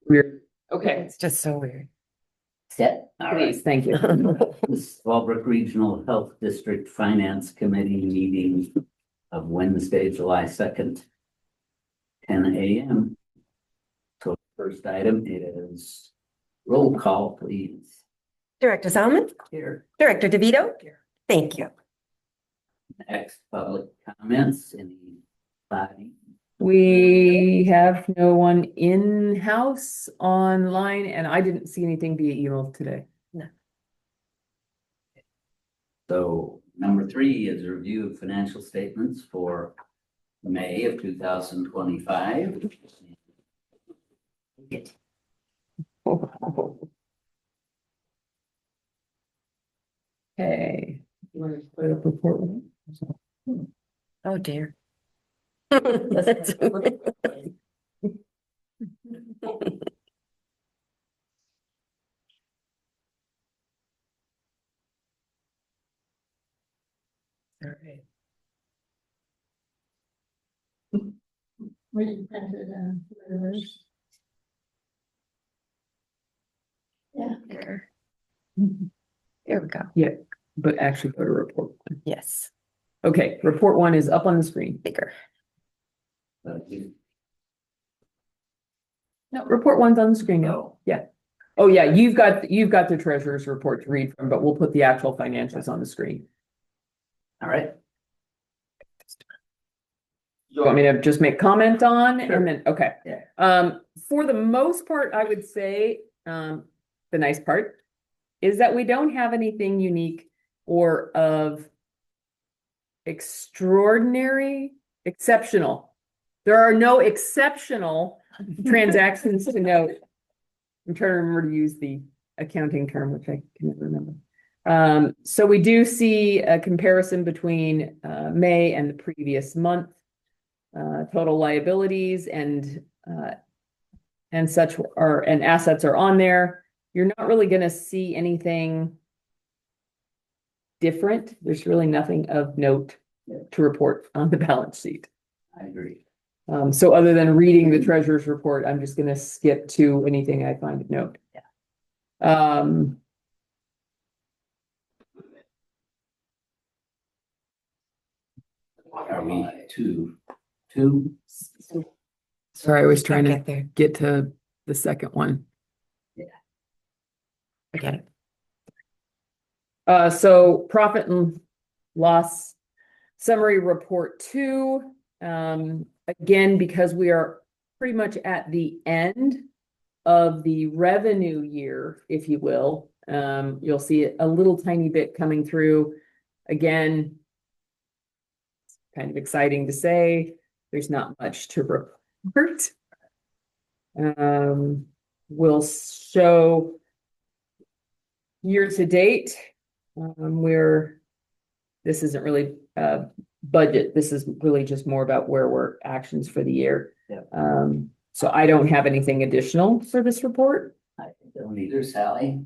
Weird. Okay, It's just so weird. Set. All right. please, thank you. This is Fallbrook Regional Health District Finance Committee meeting of Wednesday, July 2nd, 10 a.m. So first item is roll call, please. Director Salmon, Here. Director DeVito. Thank you. Next, public comments. Anybody? We have no one in-house online, and I didn't see anything via email today. So number 3 is a review of financial statements for May of 2025. Okay. You want to put up report? Oh, dear. All right. Where you printed letters. Yeah. There we go. Yeah, but actually go to report one. Yes, Okay, report one is up on the screen. bigger. No, report one's on the screen now. Yeah. Oh, yeah, you've got the treasurer's report to read from, but we'll put the actual financials on the screen. All right. You want me to just make comment on Sure. and then, okay. Yeah. For the most part, I would say, the nice part is that we don't have anything unique or of extraordinary, exceptional. There are no exceptional transactions to note. I'm trying to remember to use the accounting term, which I can never remember. So we do see a comparison between May and the previous month. Total liabilities and such are, and assets are on there. You're not really going to see anything different. There's really nothing of note to report on the balance sheet. I agree. So other than reading the treasurer's report, I'm just going to skip to anything I find of note. Yeah. Are we two? Sorry, I was trying I'll to get there. get to the second one. Forget it. So profit and loss summary report 2. Again, because we are pretty much at the end of the revenue year, if you will, you'll see a little tiny bit coming through. Again, kind of exciting to say, there's not much to report. We'll show year to date, this isn't really budget. This is really just more about where we're actions for the year. Yeah. So I don't have anything additional for this report. I don't either, Sally.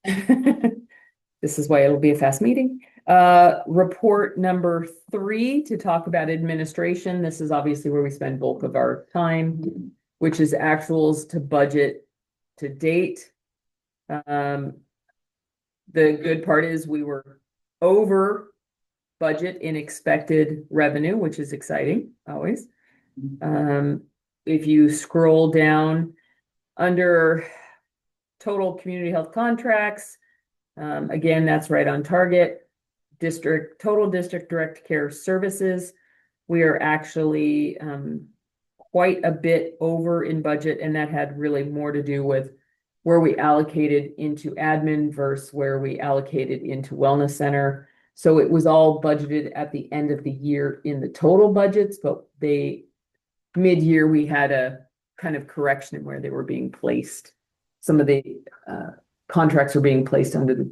This is why it'll be a fast meeting. Report number 3 to talk about administration. This is obviously where we spend bulk of our time, which is actuals to budget to date. The good part is we were over budget in expected revenue, which is exciting, always. If you scroll down under total community health contracts, again, that's right on target. Total district direct care services, we are actually quite a bit over in budget, and that had really more to do with where we allocated into admin versus where we allocated into wellness center. So it was all budgeted at the end of the year in the total budgets, but mid-year we had a kind of correction in where they were being placed. Some of the contracts were being placed under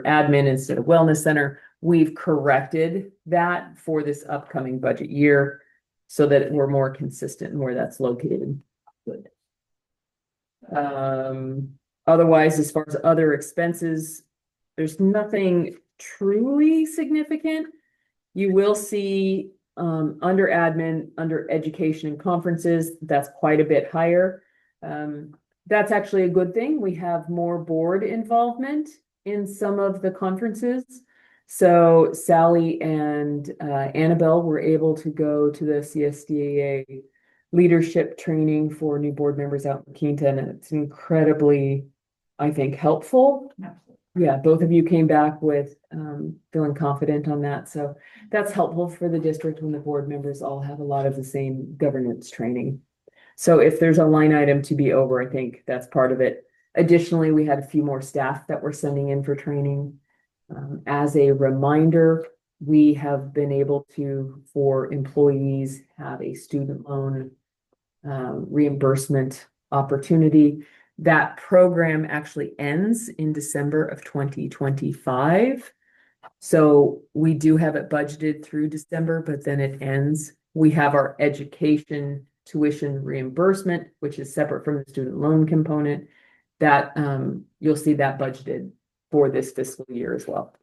admin instead of wellness center. We've corrected that for this upcoming budget year so that we're more consistent in where that's located. Good. Otherwise, as far as other expenses, there's nothing truly significant. You will see under admin, under education and conferences, that's quite a bit higher. that's actually a good thing. We have more board involvement in some of the conferences. So Sally and Annabelle were able to go to the CSDAA leadership training for new board members out in Keaton, and it's incredibly, I think, helpful. Yeah, both of you came back with feeling confident on that. So that's helpful for the district when the board members all have a lot of the same governance training. So if there's a line item to be over, I think that's part of it. Additionally, we had a few more staff that we're sending in for training. As a reminder, we have been able to, for employees, have a student loan reimbursement opportunity. That program actually ends in December of 2025. So we do have it budgeted through December, but then it ends. We have our education tuition reimbursement, which is separate from the student loan component, that you'll see that budgeted for this fiscal year as well.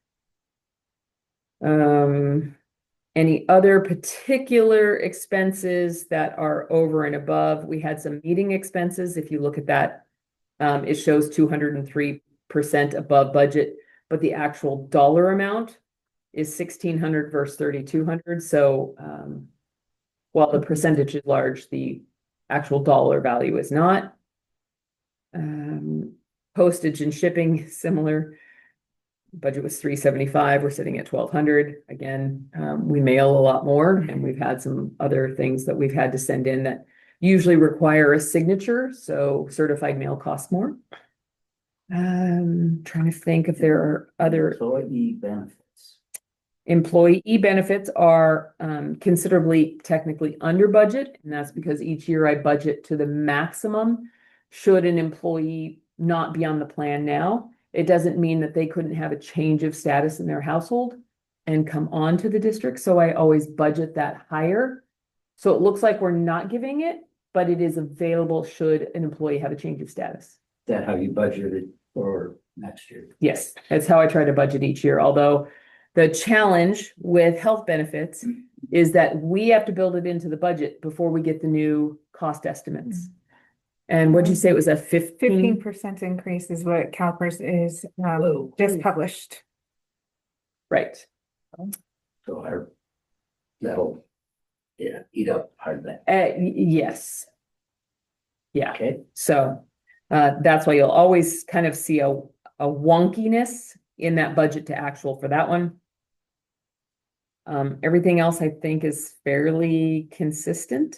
Any other particular expenses that are over and above? We had some meeting expenses. If you look at that, it shows 203% above budget, but the actual dollar amount is 1,600 versus 3,200. So while the percentage is large, the actual dollar value is not. Postage and shipping, similar. Budget was 375. We're sitting at 1,200. Again, we mail a lot more, and we've had some other things that we've had to send in that usually require a signature. So certified mail costs more. Trying to think if there are other Employee benefits. employee benefits are considerably technically under budget, and that's because each year I budget to the maximum. Should an employee not be on the plan now, it doesn't mean that they couldn't have a change of status in their household and come on to the district. So I always budget that higher. So it looks like we're not giving it, but it is available should an employee have a change of status. Is that how you budgeted for next year? Yes, that's how I try to budget each year. Although the challenge with health benefits is that we have to build it into the budget before we get the new cost estimates. And what'd you say? It was a 15? 15% increase is what CalPERS is Whoa. just published. Right. So that'll, yeah, eat up part of that. Yes. Yeah. Okay. So that's why you'll always kind of see a wonkiness in that budget to actual for that one. Everything else I think is fairly consistent.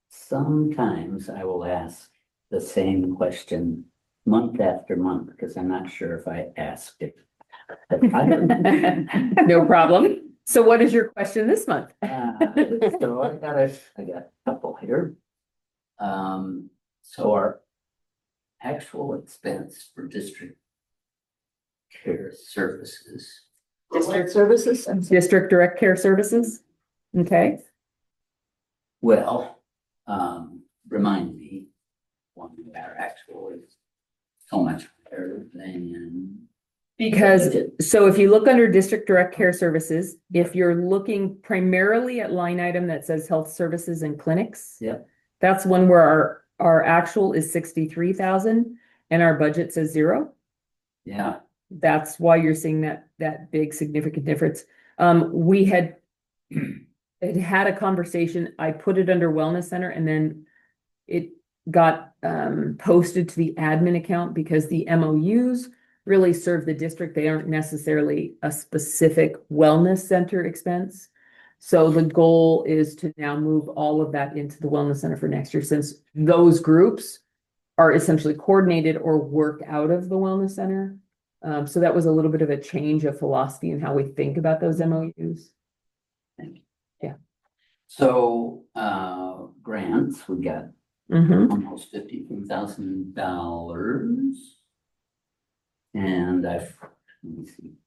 Sometimes I will ask the same question month after month because I'm not sure if I asked it. No problem. So what is your question this month? So I got a couple here. So our actual expense for district care services. District services? District direct care services? Okay. Well, remind me, one of our actual is so much better than. Because, so if you look under district direct care services, if you're looking primarily at line item that says health services and clinics. Yep. That's one where our actual is 63,000 and our budget says 0. Yeah, That's why you're seeing that big significant difference. We had had a conversation. I put it under wellness center and then it got posted to the admin account because the MOUs really serve the district. They aren't necessarily a specific wellness center expense. So the goal is to now move all of that into the wellness center for next year, since those groups are essentially coordinated or work out of the wellness center. So that was a little bit of a change of philosophy in how we think about those MOUs. thank you. Yeah. So, grants, we got Mhm. almost $53,000. And let me see.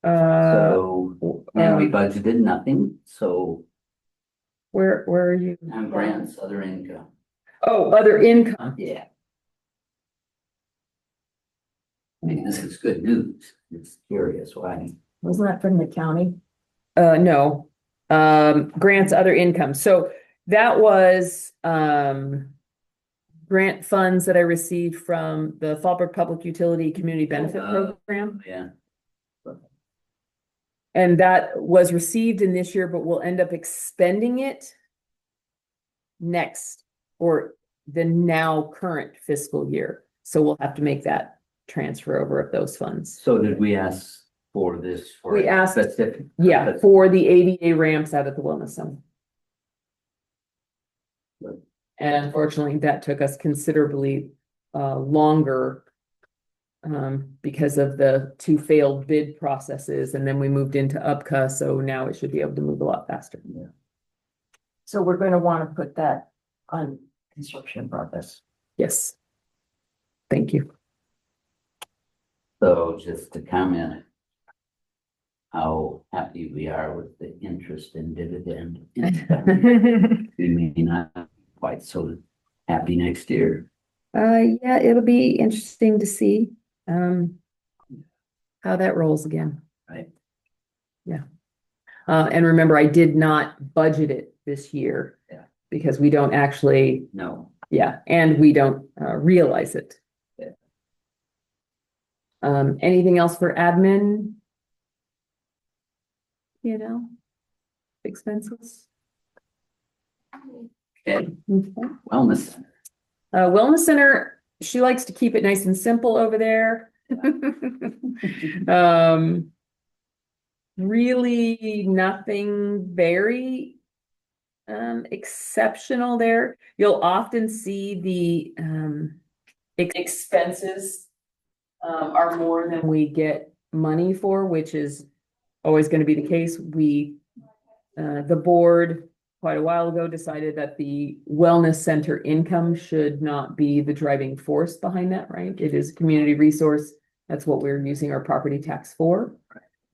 So, and we budgeted nothing, so where are you? grants, other income. Oh, other income. Yeah. I mean, this is good news. It's curious why. Wasn't that from the county? No, grants, other income. So that was, grant funds that I received from the Fallbrook Public Utility Community Benefit Program. Yeah, And that was received in this year, but we'll end up expending it next or the now current fiscal year. So we'll have to make that transfer over of those funds. so did we ask for this? For We a asked- specific Yeah, purpose? for the ADA ramps out at the Wellness Center. Good. And unfortunately, that took us considerably longer because of the two failed bid processes, and then we moved into UPCA, so now it should be able to move a lot faster. So we're gonna wanna put that on construction progress. Yes. Thank you. So just to comment, how happy we are with the interest and dividend. We may not quite so happy next year. Yeah, it'll be interesting to see how that rolls again. Right. Yeah. And remember, I did not budget it this year. Yeah. Because we don't actually, No, and we don't realize it. Yeah. Anything else for admin? You know, expenses? okay, Okay. wellness center. Wellness Center, she likes to keep it nice and simple over there. Really nothing very exceptional there. You'll often see the expenses are more than we get money for, which is always going to be the case. The board quite a while ago decided that the wellness center income should not be the driving force behind that, right? It is a community resource. That's what we're using our property tax for.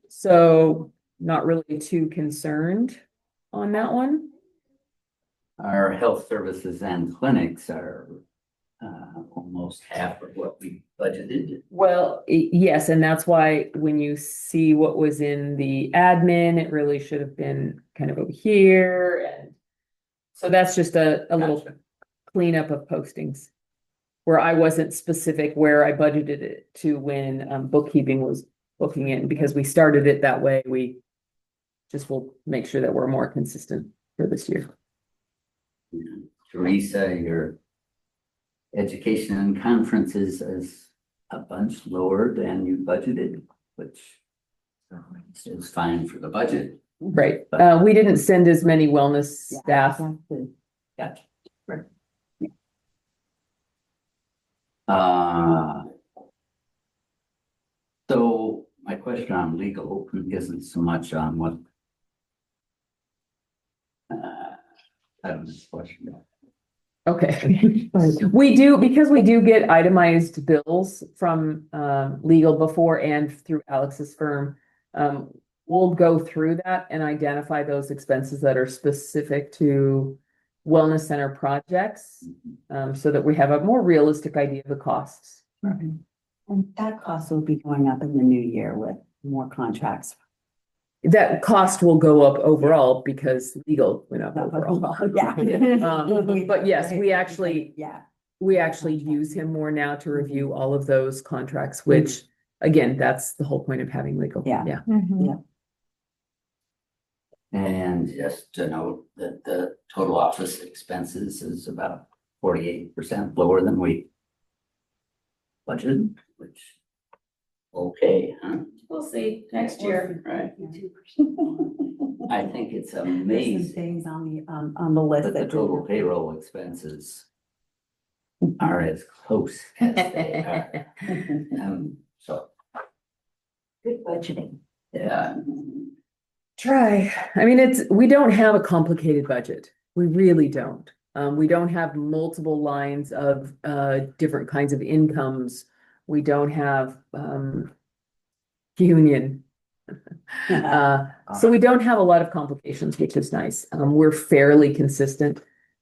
So not really too concerned on that one. Our health services and clinics are almost half of what we budgeted. Well, yes, and that's why when you see what was in the admin, it really should have been kind of over here. And so that's just a little Gotcha. cleanup of postings where I wasn't specific where I budgeted it to when bookkeeping was booking in, because we started it that way. We just will make sure that we're more consistent for this year. Teresa, your education and conferences is a bunch lower than you budgeted, which is fine for the budget. Right. We didn't send as many wellness staff. Gotcha. Uh, so my question on legal isn't so much on what I don't know this question. Okay. We do, because we do get itemized bills from legal before and through Alex's firm. We'll go through that and identify those expenses that are specific to wellness center projects, so that we have a more realistic idea of the costs. And that cost will be going up in the new year with more contracts. That cost will go up overall because legal went up overall. Yeah. But yes, we actually Yeah. use him more now to review all of those contracts, which again, that's the whole point of having legal. Yeah. Yeah. Mhm. And just to note that the total office expenses is about 48% lower than we budgeted, which, okay, huh? We'll see Right. I think it's There's some amazing things on the list that the that. total payroll expenses are as close as they are. So, Good budgeting. yeah, Try. I mean, we don't have a complicated budget. We really don't. We don't have multiple lines of different kinds of incomes. We don't have union. So we don't have a lot of complications, which is nice. We're fairly consistent.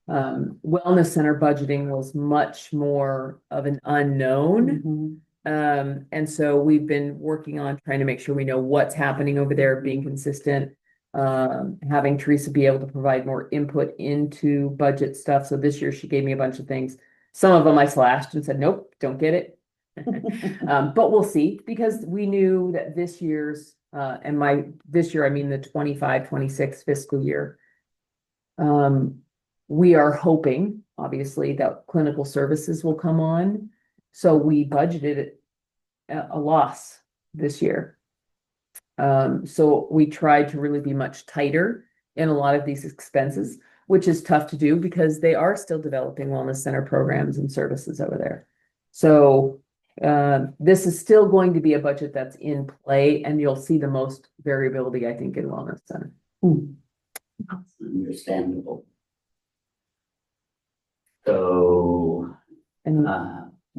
Wellness center budgeting was much more of an unknown. Mhm. And so we've been working on trying to make sure we know what's happening over there, being consistent. Having Teresa be able to provide more input into budget stuff. So this year she gave me a bunch of things Some of them I slashed and said, nope, don't get it. But we'll see, because we knew that this year's, this year, I mean the 25-26 fiscal year. We are hoping, obviously, that clinical services will come on. So we budgeted a loss this year. So we tried to really be much tighter in a lot of these expenses, which is tough to do because they are still developing wellness center programs and services over there. So this is still going to be a budget that's in play, and you'll see the most variability, I think, in wellness center. Understandable. So, And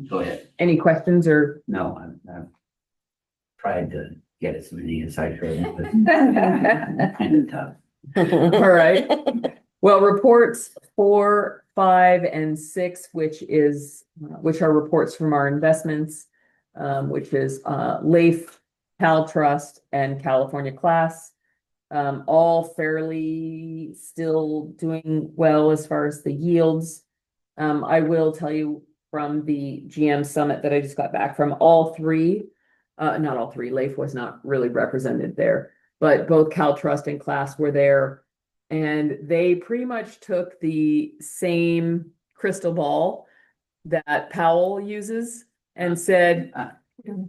go ahead. any questions or? No, I've tried to get as many as I could, but kind of tough. All right. Well, reports 4, 5, and 6, which are reports from our investments, which is LAIF, Cal Trust, and California Class. All fairly still doing well as far as the yields. I will tell you from the GM summit that I just got back from, all three, not all three, LAIF was not really represented there, but both Cal Trust and Class were there. And they pretty much took the same crystal ball that Powell uses and said,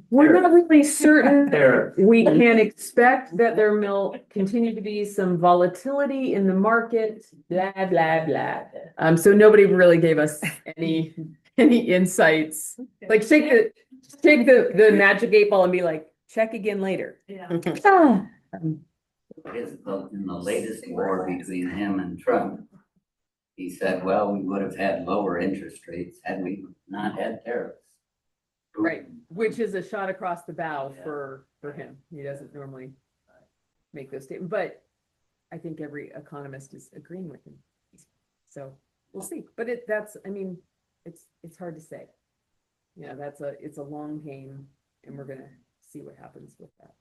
we're not really certain. We can expect that there will continue to be some volatility in the market, blah, blah, blah. So nobody really gave us any insights. Like shake the magic 8 ball and be like, check again later. Yeah. In the latest war between him and Trump, he said, well, we would have had lower interest rates had we not had tariffs. Right, which is a shot across the bow for him. He doesn't normally make those statements, but I think every economist is agreeing with him. So we'll see. But it's hard to say. Yeah, it's a long game, and we're gonna see what happens with that.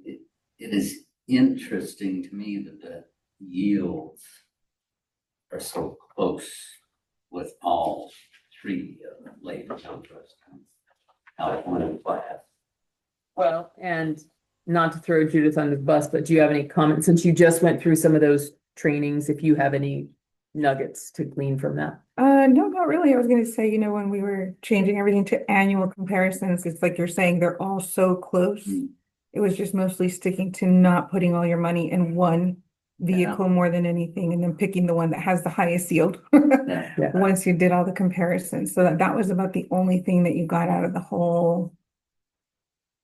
It is interesting to me that the yields are so close with all three labor contracts. California Class. Well, and not to throw Judith under the bus, but do you have any comments, since you just went through some of those trainings, if you have any nuggets to glean from that? No, not really. I was gonna say, when we were changing everything to annual comparisons, it's like you're saying they're all so close. It was just mostly sticking to not putting all your money in one vehicle more than anything, and then picking the one that has the highest yield Yeah. once you did all the comparisons. So that was about the only thing that you got out of the whole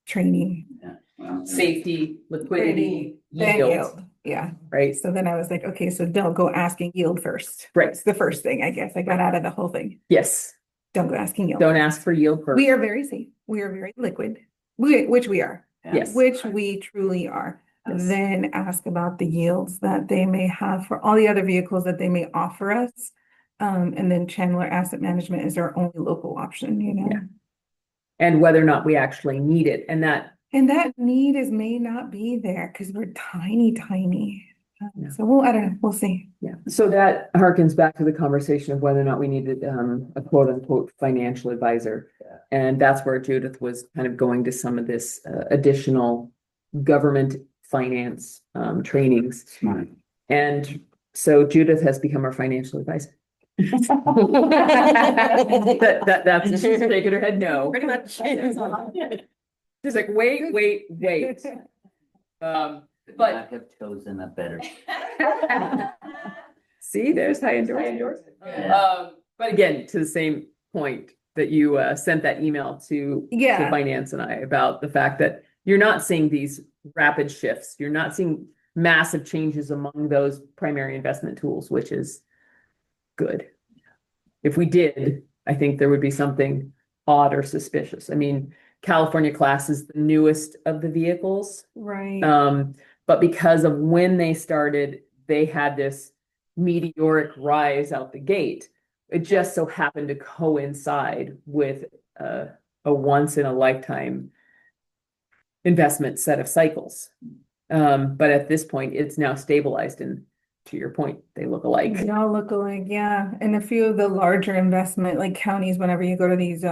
training. Yeah. Well, Safety, liquidity, Then yield, yield. Yeah. right? So then I was like, okay, so don't go asking yield first. Right. It's the first thing, I guess, I got out of the whole thing. Yes, Don't go asking yield. don't ask for yield first. We are very safe. We are very liquid, which we are, Yes. which we truly are. Yes. Then ask about the yields that they may have for all the other vehicles that they may offer us. And then Chandler Asset Management is our only local option, Yeah. And whether or not we actually need it, and that. And that need may not be there because we're tiny. Yeah. So I don't know, we'll see. Yeah, so that harkens back to the conversation of whether or not we needed a quote unquote financial advisor. Yeah. And that's where Judith was kind of going to some of this additional government finance trainings. Smart. And so Judith has become our financial advisor. That's she's shaking her head no. Pretty much. She's like, wait. Could But- not have chosen a better. See, there's high endorsement. Yeah. But again, to the same point that you sent that email to Yeah. finance and I about the fact that you're not seeing these rapid shifts. You're not seeing massive changes among those primary investment tools, which is good. If we did, I think there would be something odd or suspicious. I mean, California Class is the newest of the vehicles. Right. But because of when they started, they had this meteoric rise out the gate. It just so happened to coincide with a once in a lifetime investment set of cycles. But at this point, it's now stabilized, and to your point, they look alike. They all look alike, yeah. And a few of the larger investment, like counties, whenever you go to these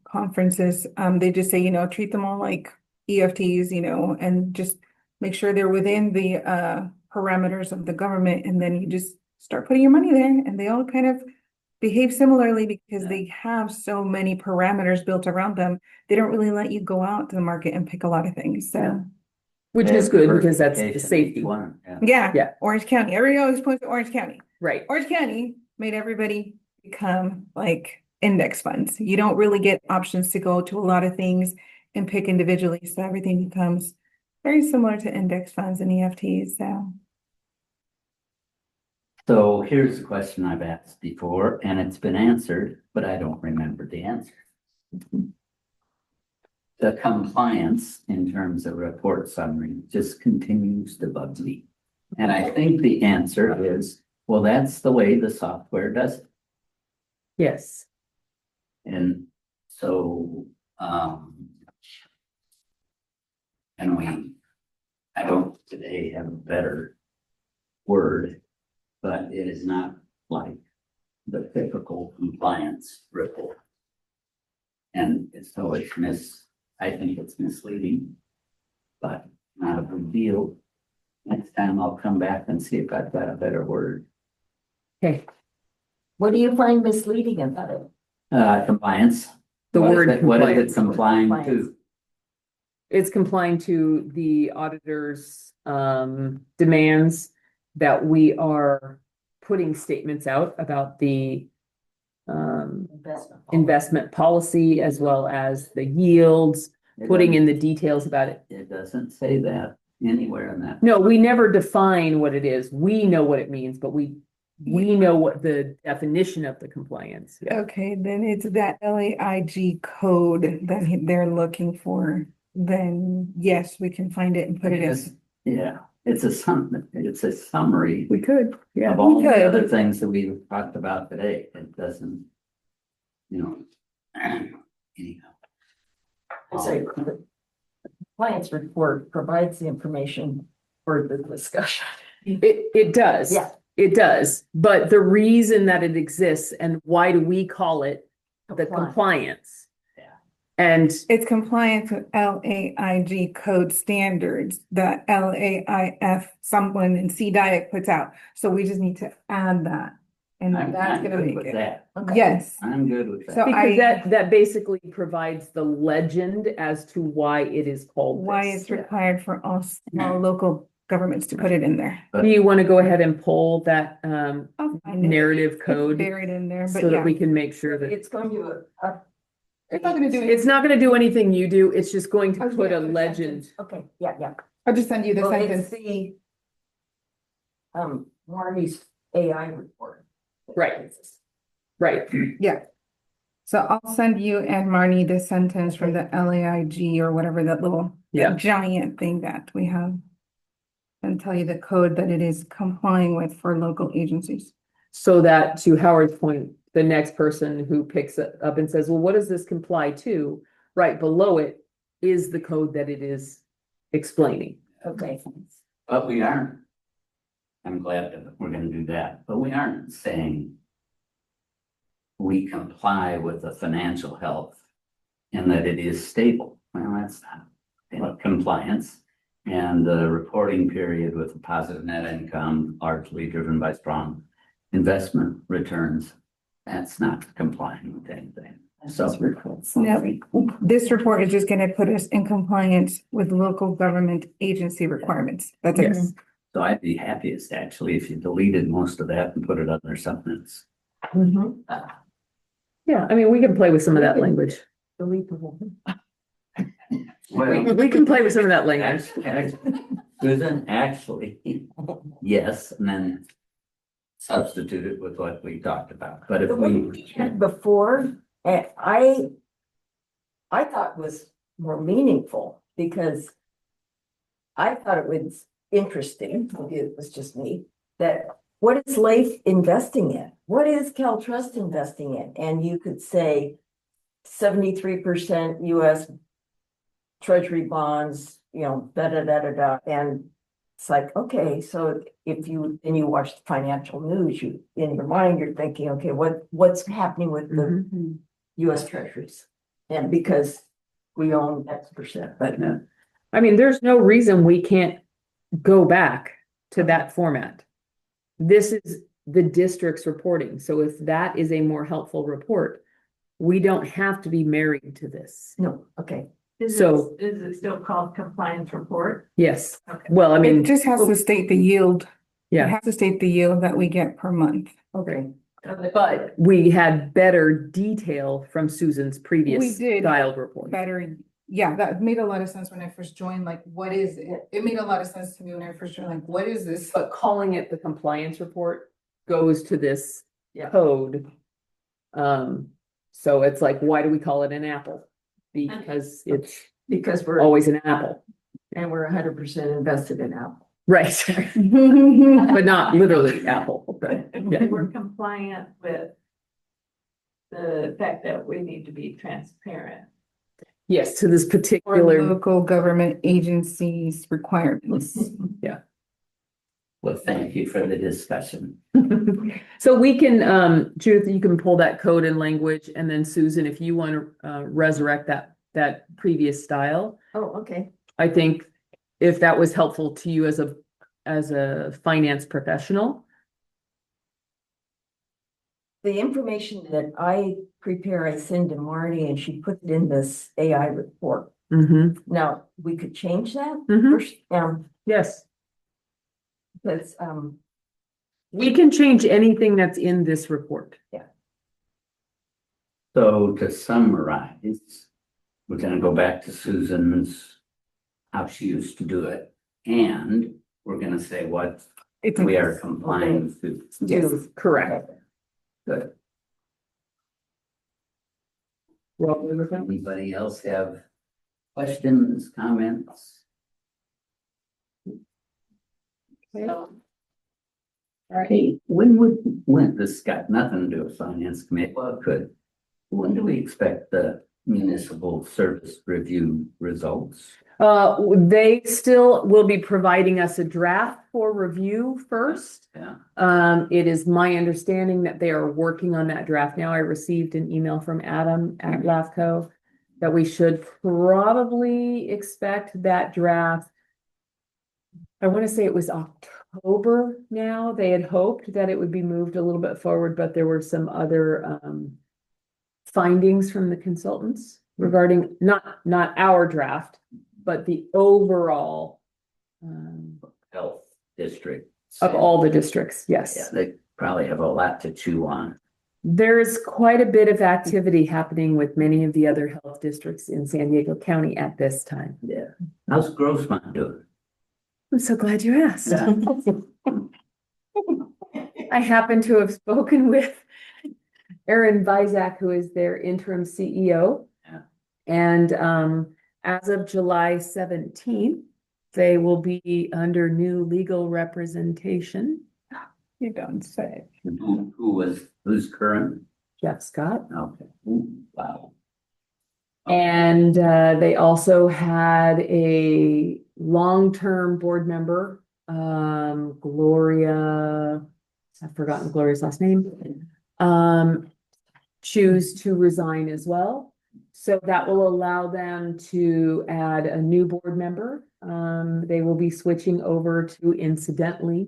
conferences, they just say, treat them all like EFTs, and just make sure they're within the parameters of the government, and then you just start putting your money there, and they all kind of behave similarly because they have so many parameters built around them. They don't really let you go out to the market and pick a lot of things. So Which is good because that's the Diversification, safety. each one, yeah. yeah, Yeah. Orange County. Everybody always points to Orange County. Right. Orange County made everybody become like index funds. You don't really get options to go to a lot of things and pick individually. So everything becomes very similar to index funds and EFTs. So here's a question I've asked before, and it's been answered, but I don't remember the answer. The compliance in terms of report summary just continues to bug me. And I think the answer is, well, that's the way the software does it. Yes. And so, I don't today have a better word, but it is not like the typical compliance report. And so I think it's misleading, but not a big deal. Next time I'll come back and see if I've got a better word. Okay. What do you find misleading about it? Compliance. The What is word it- What is compliance. it complying Compliance. to? It's complying to the auditor's demands that we are putting statements out about the investment policy as well as the yields, It putting in doesn't- the details about it. It doesn't say that anywhere in that. No, we never define what it is. We know what it means, but we know what the definition of the compliance. Yeah. Okay, then it's that LAIG code that they're looking for. Then yes, we can find it and put it in. Yeah, it's a summary We could, yeah. of all we the could. other things that we've talked about today. It doesn't, anyhow. Say, the compliance report provides the information for the discussion. It does. Yeah. It does. But the reason that it exists and why do we call it the compliance? Yeah. And It's compliance with LAIG code standards that LAIF, someone in CDIC puts out. So we just need to add that. And I'm that's gonna good make with it. that. Okay. Yes. I'm good with So that. because I- that basically provides the legend as to why it is called Why this. it's required for all small local governments to put it in there. Do you want to go ahead and pull that I'll find it. narrative It's code buried in there, so but that yeah. we can make sure that It's going to, It's not gonna do it's not going to do anything you do. It's just going to Okay, put a the legend. okay, yeah. I'll just send you the Well, sentence. it's the Marty's AI report. Right. Right. Yeah. So I'll send you and Marnie the sentence from the LAIG or whatever that little Yeah. giant thing that we have. And tell you the code that it is complying with for local agencies. So that, to Howard's point, the next person who picks it up and says, well, what does this comply to? Right below it is the code that it is explaining. Okay, But we aren't. I'm glad that we're gonna do that, but we aren't saying we comply with the financial health and that it is stable. Well, that's not compliance. And the reporting period with a positive net income largely driven by strong investment returns. That's not complying with anything. So No, this report is just gonna put us in compliance with local government agency requirements. That's it. Yes. So I'd be happiest actually if you deleted most of that and put it under something else. Yeah, I mean, we can play with some of that language. delete the whole thing. We can play with some of that language. Susan, actually, yes, and then substitute it with what we talked about. But if The one we had before, I thought was more meaningful because I thought it was interesting, maybe it was just me, that what is Life investing in? What is CalTrust investing in? And you could say 73% US Treasury bonds, da. And it's like, okay, so if you, then you watch the financial news, you, in your mind, you're thinking, okay, what's happening with the Mhm. US treasuries? And because we own X%, but I mean, there's no reason we can't go back to that format. This is the district's reporting, so if that is a more helpful report, we don't have to be married to this. no, okay. So- Is it still called compliance report? Yes, Okay. well, I It mean, just has to state the yield. It yeah, has to state the yield that we get per month. Okay, but we had better detail from Susan's previous We did. styled report. Better, yeah, that made a lot of sense when I first joined, like, what is it? It made a lot of sense to me when I first joined, like, what is this? But calling it the compliance report goes to this Yeah. code. So it's like, why do we call it an apple? Because it's because we're, always an apple, and we're 100% invested in Apple. right? But not literally apple. Right. Yeah. We're compliant with the fact that we need to be transparent. Yes, to this Or particular, local government agencies requirements. Well, thank you for the discussion. so we can, Judith, you can pull that code and language, and then Susan, if you want to resurrect that previous style. Oh, okay. I think if that was helpful to you as a finance professional. The information that I prepare, I send to Marty and she puts it in this AI report. Mhm. Now, we could change that Mhm. first, Yes, because, we can change anything that's in this report. So to summarize, we're gonna go back to Susan's, how she used to do it. And we're gonna say what It's we are complying to. Yes, correct. Good. Well, Anybody else have questions, comments? Hey, when this got nothing to do with finance committee, well, it could. When do we expect the municipal service review results? they still will be providing us a draft for review first. Yeah, It is my understanding that they are working on that draft now. I received an email from Adam at LAFCO that we should probably expect that draft. I want to say it was October now. They had hoped that it would be moved a little bit forward, but there were some other findings from the consultants regarding not our draft, but the overall health district. of all the districts, Yeah, yes. they probably have a lot to chew on. There's quite a bit of activity happening with many of the other health districts in San Diego County at this time. Yeah. How's Grossmont doing? I'm so glad you asked. Yeah. I happen to have spoken with Aaron Vizak, who is their interim CEO. Yeah. And as of July 17th, they will be under new legal representation. You don't say. Who's current? Jeff Scott. Okay. Ooh, wow. And they also had a long-term board member, Gloria, I've forgotten Gloria's last name, choose to resign as well. So that will allow them to add a new board member. They will be switching over to, incidentally,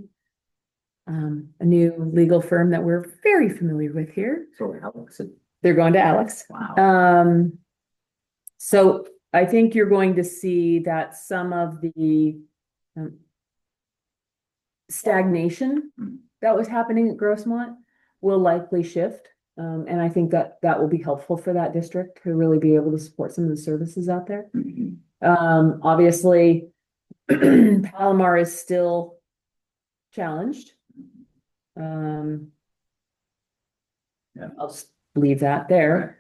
a new legal firm that we're very familiar with here. So Alex, They're going to Alex. wow. So I think you're going to see that some of the stagnation that was happening at Grossmont will likely shift. And I think that will be helpful for that district to really be able to support some of the services out there. Mhm. Obviously, Palomar is still challenged. Yeah. I'll just leave that there.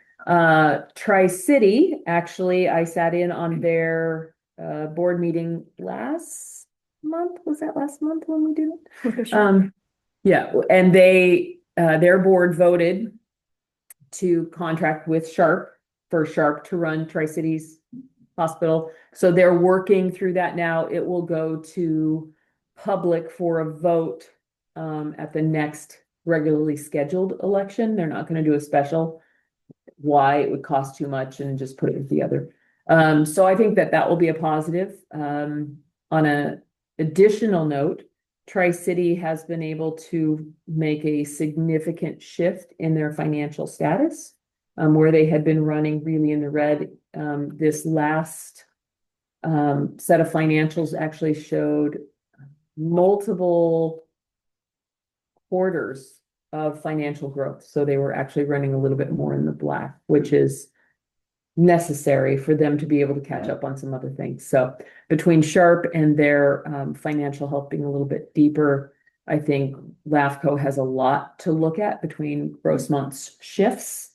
Tri-City, actually, I sat in on their board meeting last month. Was that last month when we did it? Yeah, and they their board voted to contract with Sharp for Sharp to run Tri-City's hospital. So they're working through that now. It will go to public for a vote at the next regularly scheduled election. They're not gonna do a special. Why? It would cost too much and just put it with the other. So I think that that will be a positive. On a additional note, Tri-City has been able to make a significant shift in their financial status. Where they had been running really in the red. This last set of financials actually showed multiple quarters of financial growth. So they were actually running a little bit more in the black, which is necessary for them to be able to catch up on some other things. So between Sharp and their financial health being a little bit deeper, I think LAFCO has a lot to look at between Grossmont's shifts.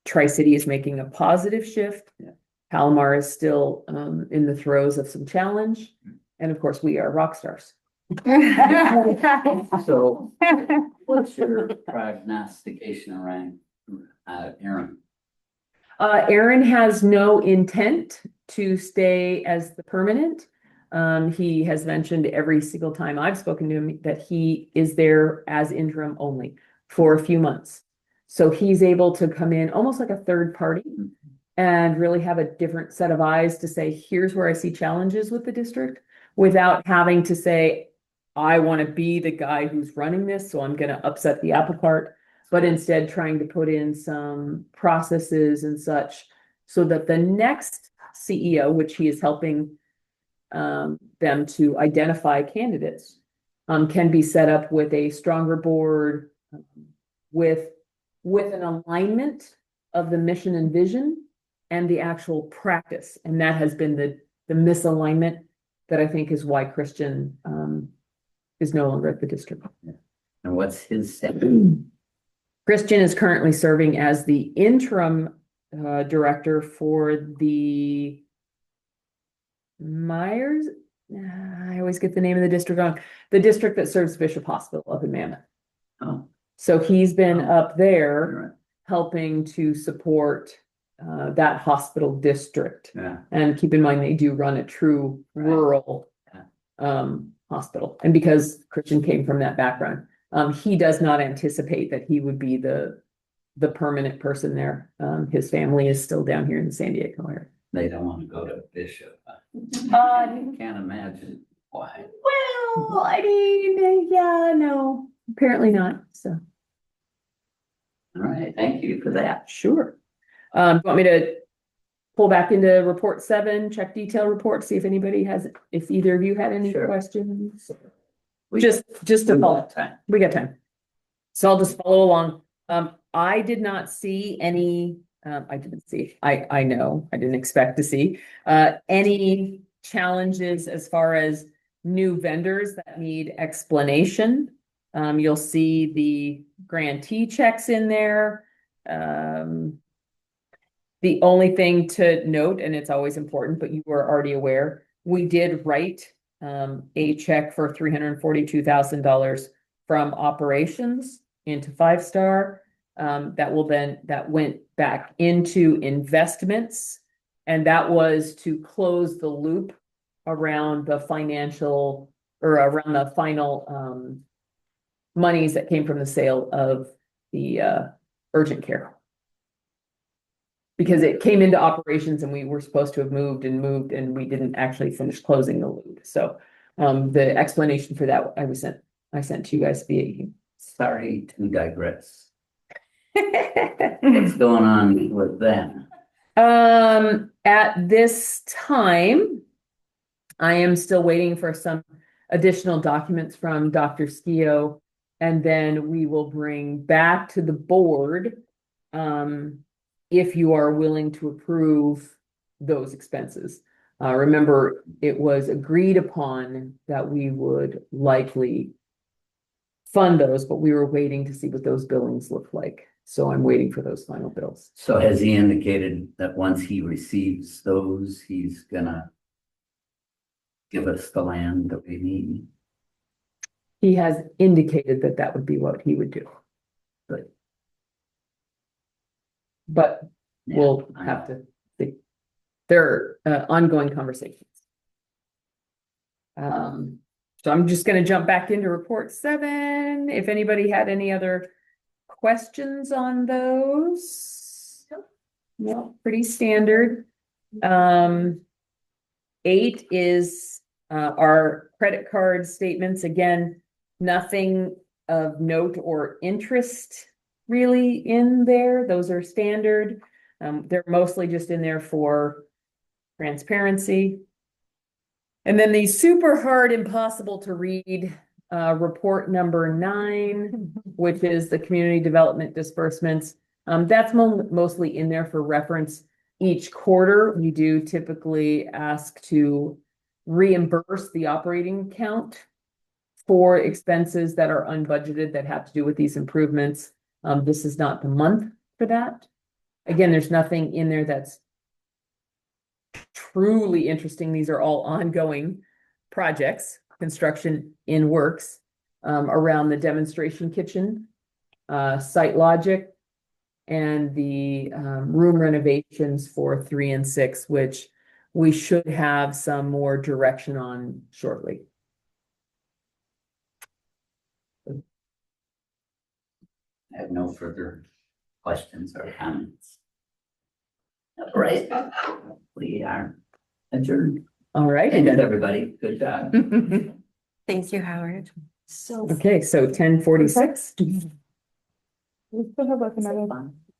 Tri-City is making a positive shift. Yeah. Palomar is still in the throes of some challenge. And of course, we are rock stars. So what's your prognostication around, Aaron? Aaron has no intent to stay as the permanent. He has mentioned every single time I've spoken to him that he is there as interim only for a few months. So he's able to come in almost like a third party and really have a different set of eyes to say, here's where I see challenges with the district, without having to say, I want to be the guy who's running this, so I'm going to upset the apple cart, but instead trying to put in some processes and such so that the next CEO, which he is helping them to identify candidates, can be set up with a stronger board, with an alignment of the mission and vision and the actual practice. And that has been the misalignment that I think is why Christian is no longer at the district. And what's his step? Christian is currently serving as the interim director for the Myers. I always get the name of the district wrong. The district that serves Bishop Hospital up in Mammoth. Oh, So he's been up there you're right. helping to support that hospital district. Yeah, And keep in mind, they do run a true Right. rural Yeah. hospital. And because Christian came from that background, he does not anticipate that he would be the permanent person there. His family is still down here in the San Diego area. they don't want to go to Bishop. Uh, Can't imagine why. Well, I mean, yeah, no, apparently not. So, All right, thank you for that. sure. You want me to pull back into report 7, check detail report, see if anybody has, if either of you had any Sure. questions? We- Just to we follow. got time. We got time. So I'll just follow along. I did not see any, I know, I didn't expect to see, any challenges as far as new vendors that need explanation. You'll see the grantee checks in there. The only thing to note, and it's always important, but you were already aware, we did write a check for $342,000 from operations into 5-Star. That went back into investments. And that was to close the loop around the financial or around the final monies that came from the sale of the urgent care. Because it came into operations and we were supposed to have moved and we didn't actually finish closing the loop. So the explanation for that I sent to you guys via email. Sorry to digress. What's going on with them? At this time, I am still waiting for some additional documents from Dr. Skio, and then we will bring back to the board if you are willing to approve those expenses. Remember, it was agreed upon that we would likely fund those, but we were waiting to see what those billings look like. So I'm waiting for those final bills. So has he indicated that once he receives those, he's gonna give us the land that we need? He has indicated that that would be what he would do. But Yeah, we'll I know. have to see. There are ongoing conversations. So I'm just gonna jump back into report 7. If anybody had any other questions on those? No, pretty standard. 8 is our credit card statements. Again, nothing of note or interest really in there. Those are standard. They're mostly just in there for transparency. And then the super hard, impossible to read report number 9, which is the community development disbursements. That's mostly in there for reference. Each quarter, we do typically ask to reimburse the operating account for expenses that are unbudgeted that have to do with these improvements. This is not the month for that. Again, there's nothing in there that's truly interesting. These are all ongoing projects, construction in works, around the demonstration kitchen, Site Logic, and the room renovations for 3 and 6, which we should have some more direction on shortly. I have no further questions or comments. All right, we are adjourned. All right. Thanks, everybody. Good job. Thank you, Howard. So. Okay, so 10:46. We still have like another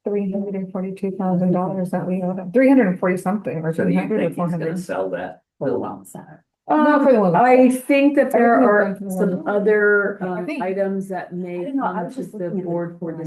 $342,000 that we owe them, 340 something, or So you 300 or think he's gonna 400. sell that? For the wellness center. Not for the one. I think that there I think are it's going to some the one. other I think. items that may I don't know, I come was to just the looking at the board for line.